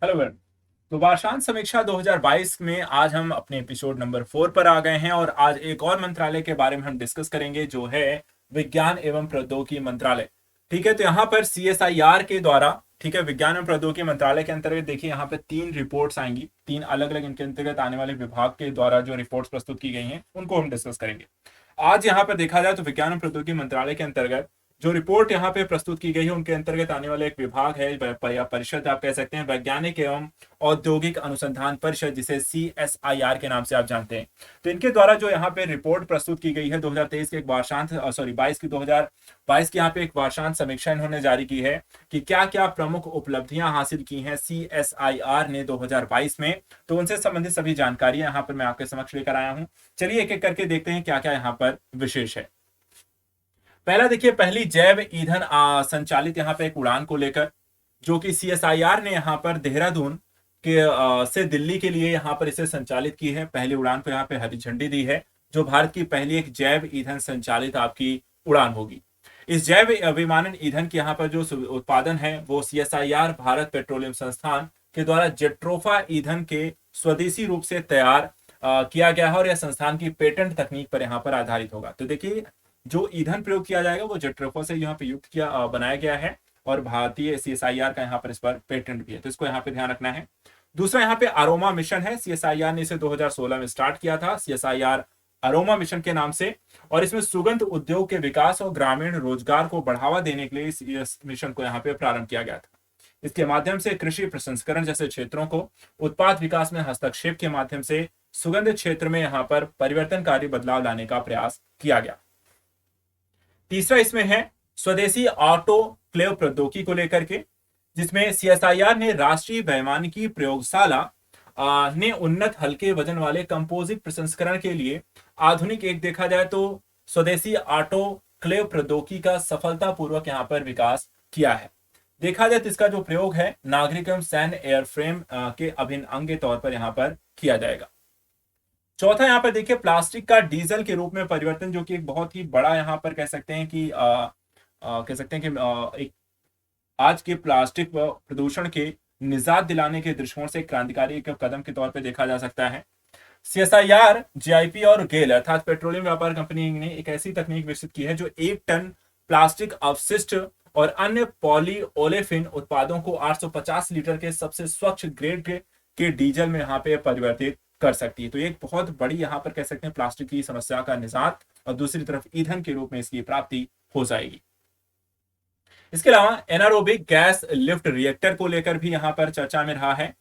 Hello ma'am. तो वार्षांत समीक्षा 2022 में आज हम अपने एपिसोड नंबर 4 पर आ गए हैं और आज एक और मंत्रालय के बारे में हम डिस्कस करेंगे जो है विज्ञान एवं प्रौद्योगिकी मंत्रालय। ठीक है, तो यहाँ पर सीएसआईआर के द्वारा, ठीक है, विज्ञान एवं प्रौद्योगिकी मंत्रालय के अंतर्गत देखिए यहाँ पे 3 रिपोर्ट्स आएंगी, 3 अलग अलग इनके अंतर्गत आने वाले विभाग के द्वारा जो रिपोर्ट्स प्रस्तुत की गई हैं उनको हम डिस्कस करेंगे। आज यहाँ पर देखा जाए तो विज्ञान एवं प्रौद्योगिकी मंत्रालय के अंतर्गत जो रिपोर्ट यहाँ पे प्रस्तुत की गई है उनके अंतर्गत आने वाला एक विभाग है या परिषद आप कह सकते हैं, वैज्ञानिक एवं औद्योगिक अनुसंधान परिषद, जिसे सीएसआईआर के नाम से आप जानते हैं। तो इनके द्वारा जो यहाँ पे रिपोर्ट प्रस्तुत की गई है 2023 के एक वार्षांत 2022 की यहाँ पे एक वार्षांत समीक्षा इन्होंने जारी की है कि क्या क्या प्रमुख उपलब्धियां हासिल की हैं सीएसआईआर ने 2022 में। तो उनसे संबंधित सभी जानकारी यहाँ पर मैं आपके समक्ष लेकर आया हूँ। चलिए एक एक करके देखते हैं क्या क्या यहाँ पर विशेष है। पहला देखिए, पहली जैव ईंधन संचालित यहाँ पे एक उड़ान को लेकर, जो कि सीएसआईआर ने यहाँ पर देहरादून के से दिल्ली के लिए यहाँ पर इसे संचालित की है। पहली उड़ान को यहाँ पे हरी झंडी दी है, जो भारत की पहली एक जैव ईंधन संचालित आपकी उड़ान होगी। इस जैव विमानन ईंधन की यहाँ पर जो उत्पादन है वो सीएसआईआर भारत पेट्रोलियम संस्थान के द्वारा जेट्रोफा ईंधन के स्वदेशी रूप से तैयार किया गया है और यह संस्थान की पेटेंट तकनीक पर यहाँ पर आधारित होगा। तो देखिए, जो ईंधन प्रयोग किया जाएगा वो जेट्रोफा से यहाँ पे युक्त किया बनाया गया है और भारतीय सीएसआईआर का यहाँ पर इस पर पेटेंट भी है, तो इसको यहाँ पे ध्यान रखना है। दूसरा यहाँ पे अरोमा मिशन है। सीएसआईआर ने इसे 2016 में स्टार्ट किया था, सीएसआईआर अरोमा मिशन के नाम से, और इसमें सुगंध उद्योग के विकास और ग्रामीण रोजगार को बढ़ावा देने के लिए इस मिशन को यहाँ पे प्रारंभ किया गया था। इसके माध्यम से कृषि प्रसंस्करण जैसे क्षेत्रों को उत्पाद विकास में हस्तक्षेप के माध्यम से सुगंध क्षेत्र में यहाँ पर परिवर्तनकारी बदलाव लाने का प्रयास किया गया। तीसरा इसमें है स्वदेशी ऑटोक्लेव प्रौद्योगिकी को लेकर के, जिसमें सीएसआईआर ने राष्ट्रीय वैमानिकी प्रयोगशाला ने उन्नत हल्के वजन वाले कंपोजिट प्रसंस्करण के लिए आधुनिक, एक देखा जाए तो स्वदेशी ऑटोक्लेव प्रौद्योगिकी का सफलतापूर्वक यहाँ पर विकास किया है। देखा जाए तो इसका जो प्रयोग है नागरिक एवं सैन्य एयरफ्रेम के अभिन्न अंग के तौर पर यहाँ पर किया जाएगा। चौथा यहाँ पर देखिए, प्लास्टिक का डीजल के रूप में परिवर्तन, जो कि एक बहुत ही बड़ा यहाँ पर कह सकते हैं कि एक आज के प्लास्टिक प्रदूषण के निजात दिलाने के दृष्टिकोण से क्रांतिकारी एक कदम के तौर पे देखा जा सकता है। सीएसआईआर, जीआईपी और गेल अर्थात पेट्रोलियम व्यापार कंपनी ने एक ऐसी तकनीक विकसित की है जो 1 टन प्लास्टिक अवशिष्ट और अन्य पॉलीओलेफिन उत्पादों को 850 लीटर के सबसे स्वच्छ ग्रेड के डीजल में यहाँ पे परिवर्तित कर सकती है। तो एक बहुत बड़ी यहाँ पर कह सकते हैं प्लास्टिक की समस्या का निजात, और दूसरी तरफ ईंधन के रूप में इसकी प्राप्ति हो जाएगी। इसके अलावा एनारोबिक गैस लिफ्ट रिएक्टर को लेकर भी यहाँ पर चर्चा में रहा है,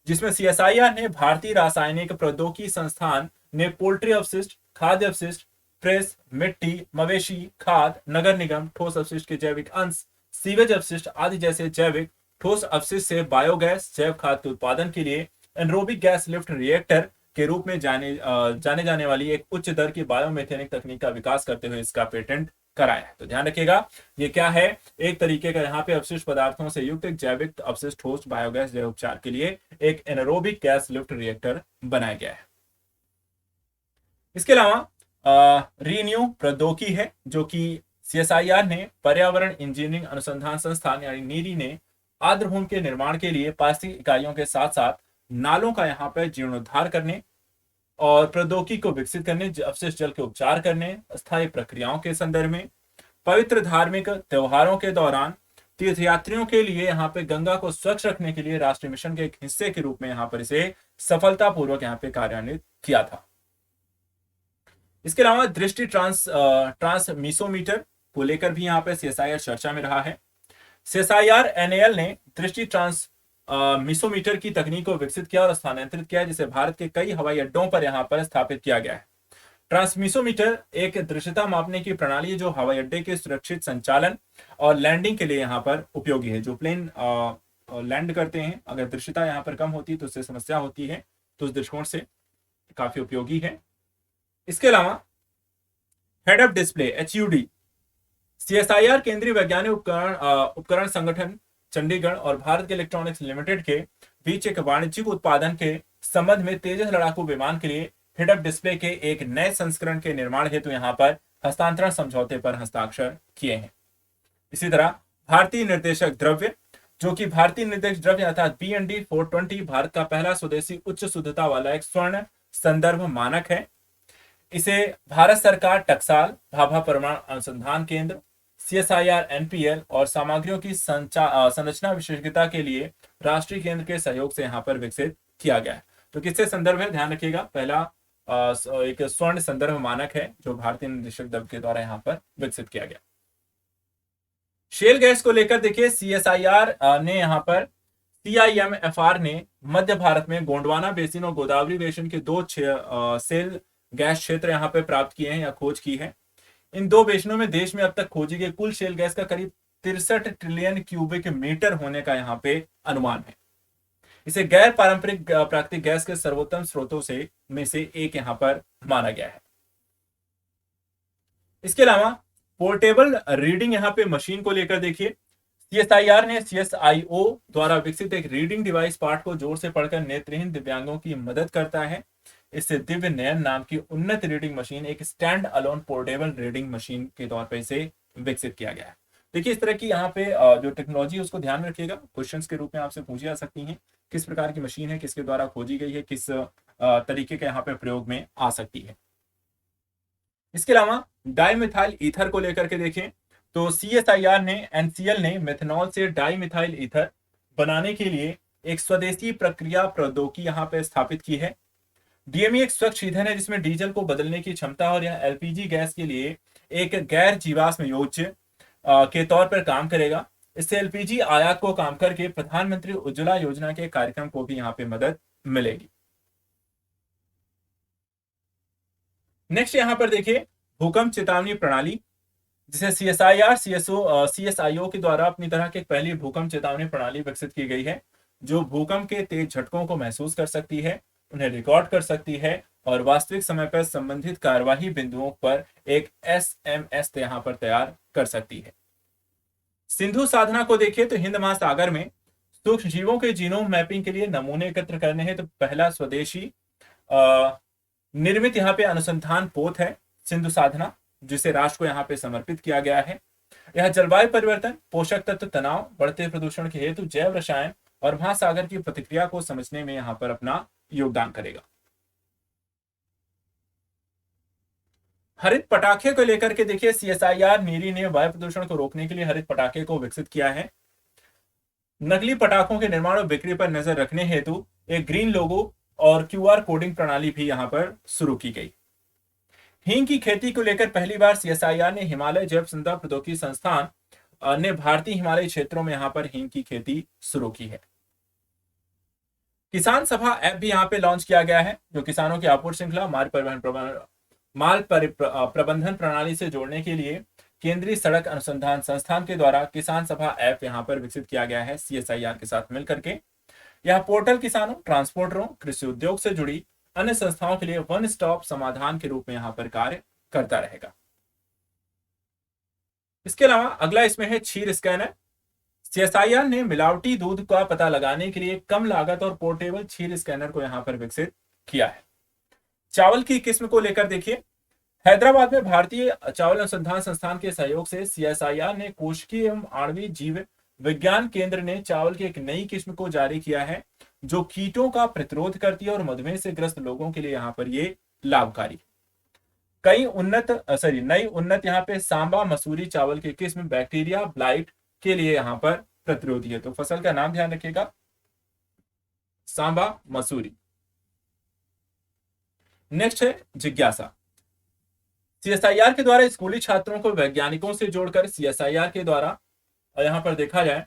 जिसमें सीएसआईआर ने भारतीय रासायनिक प्रौद्योगिकी संस्थान ने पोल्ट्री अवशिष्ट, खाद्य अवशिष्ट, प्रेस, मिट्टी, मवेशी खाद, नगर निगम, ठोस अपशिष्ट के जैविक अंश, सीवेज अपशिष्ट आदि जैसे जैविक ठोस अपशिष्ट से बायोगैस जैव खाद के उत्पादन के लिए एनरोबिक गैस लिफ्ट रिएक्टर के रूप में जाने जाने वाली एक उच्च दर की बायोमेथेनिक तकनीक का विकास करते हुए इसका पेटेंट कराया है। तो ध्यान रखिएगा, ये क्या है, एक तरीके का यहाँ पे अपशिष्ट पदार्थों से युक्त एक जैविक अपशिष्ट ठोस बायोगैस जैव उपचार के लिए एक एनरोबिक गैस लिफ्ट रिएक्टर बनाया गया है। इसके अलावा रीन्यू प्रौद्योगिकी है, जो कि सीएसआईआर ने पर्यावरण इंजीनियरिंग अनुसंधान संस्थान यानी नीरी ने आर्द्रभूमि के निर्माण के लिए पारिस्थितिक इकाइयों के साथ साथ नालों का यहाँ पर जीर्णोद्धार करने और प्रौद्योगिकी को विकसित करने, अपशिष्ट जल के उपचार करने, स्थायी प्रक्रियाओं के संदर्भ में, पवित्र धार्मिक त्योहारों के दौरान तीर्थयात्रियों के लिए यहाँ पे गंगा को स्वच्छ रखने के लिए राष्ट्रीय मिशन के एक हिस्से के रूप में यहाँ पर इसे सफलतापूर्वक यहाँ पे कार्यान्वित किया था। इसके अलावा दृष्टि ट्रांसमिसोमीटर को लेकर भी यहाँ पे सीएसआईआर चर्चा में रहा है। सीएसआईआर एनएएल ने दृष्टि ट्रांसमिसोमीटर की तकनीक को विकसित किया और स्थानांतरित किया, जिसे भारत के कई हवाई अड्डों पर यहाँ पर स्थापित किया गया है। ट्रांसमिसोमीटर एक दृश्यता मापने की प्रणाली है जो हवाई अड्डे के सुरक्षित संचालन और लैंडिंग के लिए यहाँ पर उपयोगी है। जो प्लेन लैंड करते हैं, अगर दृश्यता यहाँ पर कम होती है तो उससे समस्या होती है, तो उस दृष्टिकोण से काफी उपयोगी है। इसके अलावा head up display HUD, CSIR केंद्रीय वैज्ञानिक उपकरण संगठन चंडीगढ़ और भारत के इलेक्ट्रॉनिक्स लिमिटेड के बीच एक वाणिज्यिक उत्पादन के संबंध में तेजस लड़ाकू विमान के लिए हेड अप डिस्प्ले के एक नए संस्करण के निर्माण हेतु यहाँ पर हस्तांतरण समझौते पर हस्ताक्षर किए हैं। इसी तरह भारतीय निर्देशक द्रव्य जो कि भारतीय निर्देश द्रव्य अर्थात BND 420 भारत का पहला स्वदेशी उच्च शुद्धता वाला एक स्वर्ण संदर्भ मानक है। इसे भारत सरकार, टकसाल, भाभा परमाणु अनुसंधान केंद्र, CSIR, NPL और सामग्रियों की संरचना विशेषज्ञता के लिए राष्ट्रीय केंद्र के सहयोग से यहाँ पर विकसित किया गया है। तो किससे संदर्भ है, ध्यान रखिएगा, पहला एक स्वर्ण संदर्भ मानक है जो भारतीय निर्देशक द्रव्य के द्वारा यहाँ पर विकसित किया गया। शेल गैस को लेकर देखिए, CSIR ने यहाँ पर CIMFR ने मध्य भारत में गोंडवाना बेसिन और गोदावरी बेसिन के दो शेल गैस क्षेत्र यहाँ पे प्राप्त किए हैं या खोज की है। इन दो बेसिनों में देश में अब तक खोजी गई कुल शेल गैस का करीब 63 ट्रिलियन क्यूबिक मीटर होने का यहाँ पे अनुमान है। इसे गैर पारंपरिक प्राकृतिक गैस के सर्वोत्तम स्रोतों में से एक यहाँ पर माना गया है। इसके अलावा पोर्टेबल रीडिंग यहाँ पे मशीन को लेकर देखिए, CSIR ने CSIO द्वारा विकसित एक रीडिंग डिवाइस पाठ को जोर से पढ़कर नेत्रहीन दिव्यांगों की मदद करता है। इससे दिव्य नयन नाम की उन्नत रीडिंग मशीन एक stand alone portable reading machine के तौर पर इसे विकसित किया गया है। देखिए इस तरह की यहाँ पे जो टेक्नोलॉजी उसको ध्यान में रखिएगा, क्वेश्चंस के रूप में आपसे पूछी जा सकती हैं, किस प्रकार की मशीन है, किसके द्वारा खोजी गई है, किस तरीके के यहाँ पे प्रयोग में आ सकती है। इसके अलावा डाइमिथाइल ईथर को लेकर के देखें तो CSIR ने NCL ने मेथनॉल से डाइमिथाइल ईथर बनाने के लिए एक स्वदेशी प्रक्रिया प्रौद्योगिकी यहाँ पे स्थापित की है। DME एक स्वच्छ ईंधन है जिसमें डीजल को बदलने की क्षमता और यह LPG गैस के लिए एक गैर जीवाश्म योज्य के तौर पर काम करेगा। इससे LPG आयात को कम करके प्रधानमंत्री उज्ज्वला योजना के कार्यक्रम को भी यहाँ पे मदद मिलेगी। नेक्स्ट यहाँ पर देखिए भूकंप चेतावनी प्रणाली, जिसे CSIR CSIO के द्वारा अपनी तरह की पहली भूकंप चेतावनी प्रणाली विकसित की गई है, जो भूकंप के तेज झटकों को महसूस कर सकती है, उन्हें रिकॉर्ड कर सकती है और वास्तविक समय पर संबंधित कार्यवाही बिंदुओं पर एक SMS यहाँ पर तैयार कर सकती है। सिंधु साधना को देखिए तो हिंद महासागर में सूक्ष्म जीवों के जीनोम मैपिंग के लिए नमूने एकत्र करने हैं तो पहला स्वदेशी निर्मित यहाँ पे अनुसंधान पोत है सिंधु साधना, जिसे राष्ट्र को यहाँ पे समर्पित किया गया है। यह जलवायु परिवर्तन, पोषक तत्व, तनाव, बढ़ते प्रदूषण के हेतु जैव रसायन और महासागर की प्रतिक्रिया को समझने में यहाँ पर अपना योगदान करेगा। हरित पटाखे को लेकर के देखिए CSIR नीरी ने वायु प्रदूषण को रोकने के लिए हरित पटाखे को विकसित किया है। नकली पटाखों के निर्माण और बिक्री पर नजर रखने हेतु एक ग्रीन लोगो और QR कोडिंग प्रणाली भी यहाँ पर शुरू की गई। हींग की खेती को लेकर पहली बार CSIR ने हिमालय जैव संपदा प्रौद्योगिकी संस्थान ने भारतीय हिमालयी क्षेत्रों में यहाँ पर हींग की खेती शुरू की है। किसान सभा ऐप भी यहाँ पे लॉन्च किया गया है, जो किसानों की आपूर्ति श्रृंखला माल प्रबंधन प्रणाली से जोड़ने के लिए केंद्रीय सड़क अनुसंधान संस्थान के द्वारा किसान सभा ऐप यहाँ पर विकसित किया गया है CSIR के साथ मिलकर के। यह पोर्टल किसानों, ट्रांसपोर्टरों, कृषि उद्योग से जुड़ी अन्य संस्थाओं के लिए वन स्टॉप समाधान के रूप में यहाँ पर कार्य करता रहेगा। इसके अलावा अगला इसमें है क्षीर स्कैनर। CSIR ने मिलावटी दूध का पता लगाने के लिए कम लागत और पोर्टेबल क्षीर स्कैनर को यहाँ पर विकसित किया है। चावल की किस्म को लेकर देखिए, हैदराबाद में भारतीय चावल अनुसंधान संस्थान के सहयोग से CSIR ने कोशिकीय एवं आणविक जीव विज्ञान केंद्र ने चावल की एक नई किस्म को जारी किया है, जो कीटों का प्रतिरोध करती है और मधुमेह से ग्रस्त लोगों के लिए यहाँ पर ये लाभकारी। नई उन्नत यहाँ पे सांबा मसूरी चावल की किस्म बैक्टीरिया ब्लाइट के लिए यहाँ पर प्रतिरोधी है। तो फसल का नाम ध्यान रखिएगा, सांबा मसूरी। नेक्स्ट है जिज्ञासा। CSIR के द्वारा स्कूली छात्रों को वैज्ञानिकों से जोड़कर CSIR के द्वारा यहाँ पर देखा जाए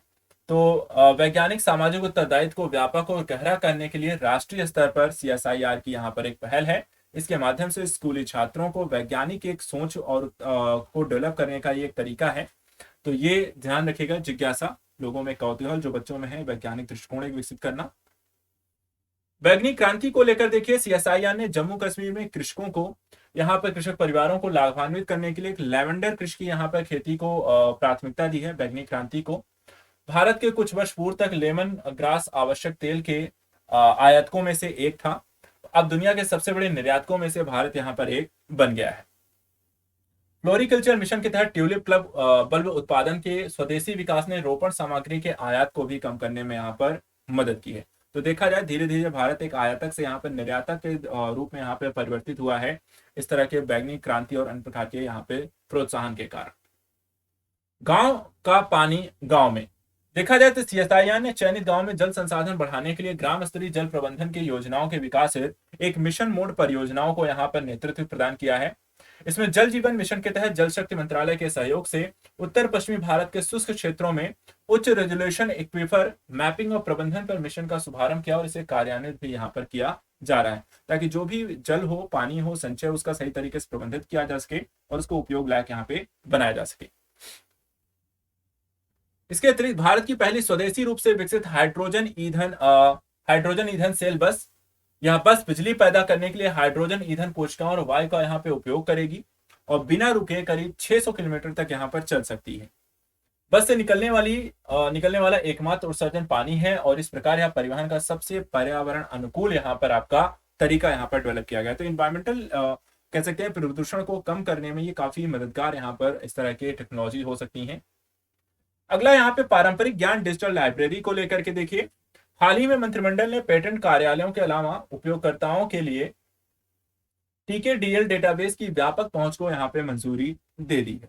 तो वैज्ञानिक सामाजिक उत्तरदायित्व को व्यापक और गहरा करने के लिए राष्ट्रीय स्तर पर CSIR की यहाँ पर एक पहल है। इसके माध्यम से स्कूली छात्रों को वैज्ञानिक एक सोच और को डेवलप करने का ये एक तरीका है। तो ये ध्यान रखिएगा, जिज्ञासा, लोगों में कौतूहल जो बच्चों में है, वैज्ञानिक दृष्टिकोण विकसित करना। वैज्ञानिक क्रांति को लेकर देखिए CSIR ने जम्मू कश्मीर में कृषकों को, यहाँ पर कृषक परिवारों को लाभान्वित करने के लिए एक लैवेंडर कृषि की यहाँ पर खेती को प्राथमिकता दी है। वैज्ञानिक क्रांति को भारत के कुछ वर्ष पूर्व तक लेमन ग्रास आवश्यक तेल के आयातकों में से एक था, अब दुनिया के सबसे बड़े निर्यातकों में से भारत यहाँ पर एक बन गया है। फ्लोरिकल्चर मिशन के तहत ट्यूलिप क्लब बल्ब उत्पादन के स्वदेशी विकास ने रोपण सामग्री के आयात को भी कम करने में यहाँ पर मदद की है। तो देखा जाए धीरे धीरे भारत एक आयातक से यहाँ पर निर्यातक के रूप में यहाँ पे परिवर्तित हुआ है, इस तरह के वैज्ञानिक क्रांति और अन्य प्रकार के यहाँ पे प्रोत्साहन के कारण। गांव का पानी गांव में, देखा जाए तो सीएसआईआर ने चयनित गांव में जल संसाधन बढ़ाने के लिए ग्राम स्तरीय जल प्रबंधन की योजनाओं के विकास हेतु एक मिशन मोड परियोजनाओं को यहाँ पर नेतृत्व प्रदान किया है। इसमें जल जीवन मिशन के तहत जल शक्ति मंत्रालय के सहयोग से उत्तर पश्चिमी भारत के शुष्क क्षेत्रों में उच्च रेजोल्यूशन एक्वीफर मैपिंग और प्रबंधन पर मिशन का शुभारंभ किया और इसे कार्यान्वित भी यहाँ पर किया जा रहा है, ताकि जो भी जल हो, पानी हो, संचय, उसका सही तरीके से प्रबंधित किया जा सके और उसको उपयोग लायक यहाँ पे बनाया जा सके। इसके अतिरिक्त भारत की पहली स्वदेशी रूप से विकसित हाइड्रोजन ईंधन सेल बस, यह बस बिजली पैदा करने के लिए हाइड्रोजन ईंधन कोशिकाओं और वायु का यहाँ पे उपयोग करेगी और बिना रुके करीब 600 किलोमीटर तक यहाँ पर चल सकती है। बस से निकलने वाला एकमात्र उत्सर्जन पानी है और इस प्रकार यह परिवहन का सबसे पर्यावरण अनुकूल यहाँ पर आपका तरीका यहाँ पर डेवलप किया गया। तो इन्वायरमेंटल कह सकते हैं प्रदूषण को कम करने में ये काफी मददगार यहाँ पर इस तरह के टेक्नोलॉजी हो सकती है। अगला यहाँ पे पारंपरिक ज्ञान डिजिटल लाइब्रेरी को लेकर के देखिए, हाल ही में मंत्रिमंडल ने पेटेंट कार्यालयों के अलावा उपयोगकर्ताओं के लिए टीकेडीएल डेटाबेस की व्यापक पहुंच को यहाँ पे मंजूरी दे दी है।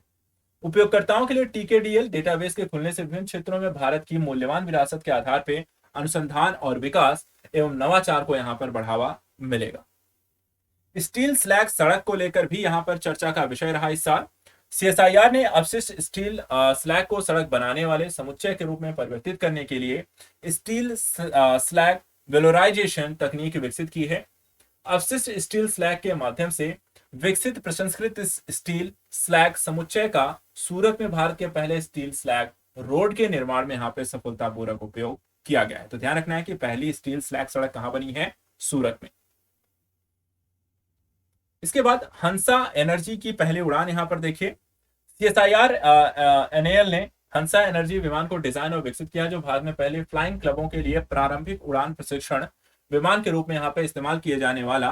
उपयोगकर्ताओं के लिए टीकेडीएल डेटाबेस के खुलने से विभिन्न क्षेत्रों में भारत की मूल्यवान विरासत के आधार पर अनुसंधान और विकास एवं नवाचार को यहाँ पर बढ़ावा मिलेगा। स्टील स्लैग सड़क को लेकर भी यहाँ पर चर्चा का विषय रहा इस साल। सीएसआईआर ने अपशिष्ट स्टील स्लैग को सड़क बनाने वाले समुच्चय के रूप में परिवर्तित करने के लिए स्टील स्लैग वेलोराइजेशन तकनीक विकसित की है। अपशिष्ट स्टील स्लैग के माध्यम से विकसित प्रसंस्कृत स्टील स्लैग समुच्चय का सूरत में भारत के पहले स्टील स्लैग रोड के निर्माण में यहाँ पे सफलतापूर्वक उपयोग किया गया है। तो ध्यान रखना है कि पहली स्टील स्लैग सड़क कहां बनी है, सूरत में। इसके बाद हंसा एनर्जी की पहली उड़ान यहाँ पर देखिए, सीएसआईआर एनएएल ने हंसा एनर्जी विमान को डिजाइन और विकसित किया, जो भारत में पहले फ्लाइंग क्लबों के लिए प्रारंभिक उड़ान प्रशिक्षण विमान के रूप में यहाँ पे इस्तेमाल किए जाने वाला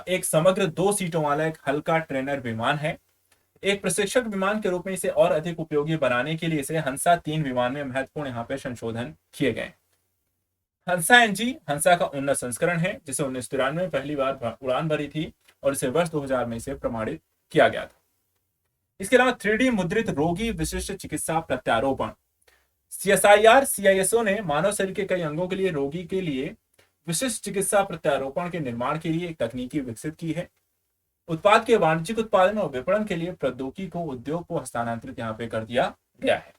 एक समग्र 2 सीटों वाला एक हल्का ट्रेनर विमान है। एक प्रशिक्षक विमान के रूप में इसे और अधिक उपयोगी बनाने के लिए इसे हंसा 3 विमान में महत्वपूर्ण यहाँ पे संशोधन किए गए। हंसा एनजी हंसा का उन्नत संस्करण है, जिसे 1993 में पहली बार उड़ान भरी थी और इसे वर्ष 2000 में इसे प्रमाणित किया गया था। इसके अलावा 3D मुद्रित रोगी विशिष्ट चिकित्सा प्रत्यारोपण, सीएसआईआर सीआईएसओ ने मानव शरीर के कई अंगों के लिए रोगी के लिए विशिष्ट चिकित्सा प्रत्यारोपण के निर्माण के लिए एक तकनीकी विकसित की है। उत्पाद के वाणिज्यिक उत्पादन और विपणन के लिए प्रौद्योगिकी को उद्योग को हस्तांतरित यहाँ पे कर दिया गया है।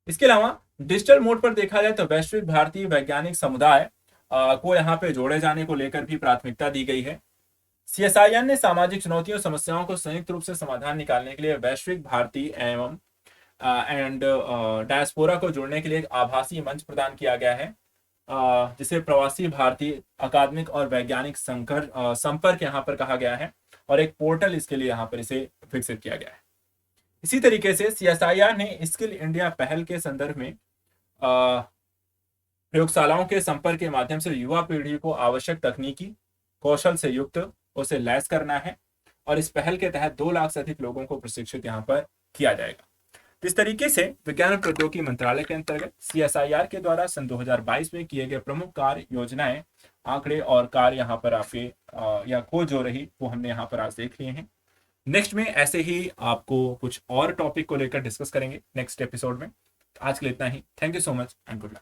इसके अलावा डिजिटल मोड पर देखा जाए तो वैश्विक भारतीय वैज्ञानिक समुदाय को यहाँ पे जोड़े जाने को लेकर भी प्राथमिकता दी गई है। सीएसआईआर ने सामाजिक चुनौतियों और समस्याओं को संयुक्त रूप से समाधान निकालने के लिए वैश्विक भारतीय एवं डायस्पोरा को जोड़ने के लिए एक आभासी मंच प्रदान किया गया है, जिसे प्रवासी भारतीय अकादमिक और वैज्ञानिक संपर्क यहाँ पर कहा गया है और एक पोर्टल इसके लिए यहाँ पर इसे विकसित किया गया है। इसी तरीके से सीएसआईआर ने स्किल इंडिया पहल के संदर्भ में प्रयोगशालाओं के संपर्क के माध्यम से युवा पीढ़ी को आवश्यक तकनीकी कौशल से युक्त उसे लैस करना है और इस पहल के तहत 2 लाख से अधिक लोगों को प्रशिक्षित यहाँ पर किया जाएगा। इस तरीके से विज्ञान और प्रौद्योगिकी मंत्रालय के अंतर्गत सीएसआईआर के द्वारा सन 2022 में किए गए प्रमुख कार्य योजनाएं, आंकड़े और कार्य यहाँ पर आपके या खोज जो रही वो हमने यहाँ पर आज देख लिए हैं। नेक्स्ट में ऐसे ही आपको कुछ और टॉपिक को लेकर डिस्कस करेंगे नेक्स्ट एपिसोड में। आज के लिए इतना ही। Thank you so much and good luck.